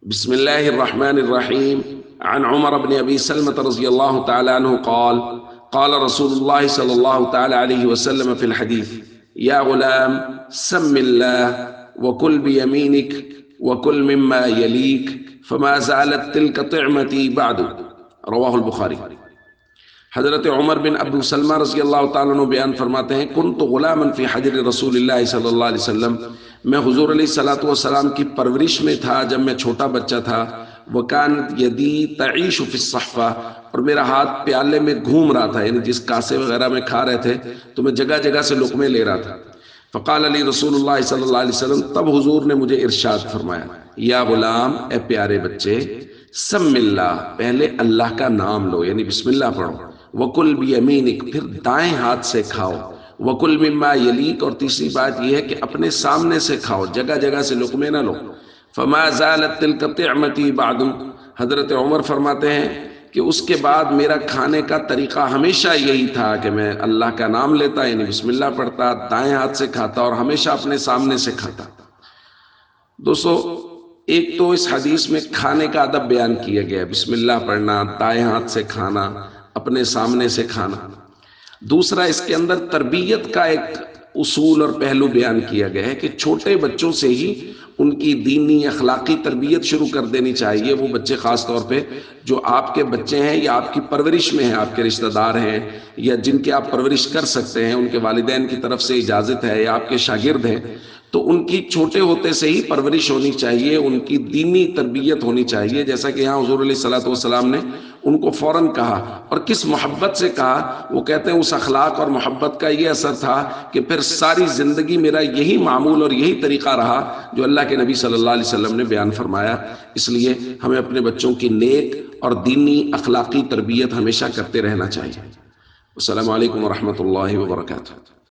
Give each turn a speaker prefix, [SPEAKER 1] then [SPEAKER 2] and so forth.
[SPEAKER 1] بسم الله الرحمن الرحيم. عن عمر بن أبي سلمة رضي الله تعالى عنه قال قال رسول الله صلى الله تعالى عليه وسلم في الحديث: يا غلام سم الله وكل بيمينك وكل مما يليك فما زالت تلك طعمتي بعد. رواہ البخاری۔ حضرت عمر بن ابو سلمہ رضی اللہ تعالیٰ عنہ بیان فرماتے ہیں: کنت غلاما فی حجر رسول اللہ صلی اللہ علیہ وسلم، میں حضور علیہ الصلوۃ والسلام کی پرورش میں تھا جب میں چھوٹا بچہ تھا۔ وکانت یدی تعیش فی الصحفہ، اور میرا ہاتھ پیالے میں گھوم رہا تھا، یعنی جس کاسے وغیرہ میں کھا رہے تھے تو میں جگہ جگہ سے لقمے لے رہا تھا۔ فقال علی رسول اللہ صلی اللہ علیہ وسلم، تب حضور نے مجھے ارشاد فرمایا: یا غلام، اے پیارے بچے، سم اللہ، پہلے اللہ کا نام لو، یعنی بسم اللہ پڑھو۔ وکل بیمینک، پھر دائیں ہاتھ سے کھاؤ۔ وکل مما یلیک، اور تیسری بات یہ ہے کہ اپنے سامنے سے کھاؤ، جگہ جگہ سے لقمے نہ لو۔ فما زالت تلک طعمتی بعد، حضرت عمر فرماتے ہیں کہ اس کے بعد میرا کھانے کا طریقہ ہمیشہ یہی تھا کہ میں اللہ کا نام لیتا، یعنی بسم اللہ پڑھتا، دائیں ہاتھ سے کھاتا اور ہمیشہ اپنے سامنے سے کھاتا۔ دوستو، ایک تو اس حدیث میں کھانے کا ادب بیان کیا گیا ہے، بسم اللہ پڑھنا، دائیں ہاتھ سے کھانا، اپنے سامنے سے کھانا۔ دوسرا، اس کے اندر تربیت کا ایک اصول اور پہلو بیان کیا گیا ہے کہ چھوٹے بچوں سے ہی ان کی دینی اخلاقی تربیت شروع کر دینی چاہیے۔ وہ بچے خاص طور پہ جو آپ کے بچے ہیں یا آپ کی پرورش میں ہیں، آپ کے رشتہ دار ہیں یا جن کے آپ پرورش کر سکتے ہیں، ان کے والدین کی طرف سے اجازت ہے، یا آپ کے شاگرد ہیں، تو ان کی چھوٹے ہوتے سے ہی پرورش ہونی چاہیے، ان کی دینی تربیت ہونی چاہیے۔ جیسا کہ یہاں حضور علیہ الصلوۃ والسلام نے ان کو فوراً کہا، اور کس محبت سے کہا، وہ کہتے ہیں اس اخلاق اور محبت کا یہ اثر تھا کہ پھر ساری زندگی میرا یہی معمول اور یہی طریقہ رہا جو اللہ کے نبی صلی اللہ علیہ وسلم نے بیان فرمایا۔ اس لیے ہمیں اپنے بچوں کی نیک اور دینی اخلاقی تربیت ہمیشہ کرتے رہنا چاہیے۔ السلام علیکم ورحمۃ اللہ وبرکاتہ۔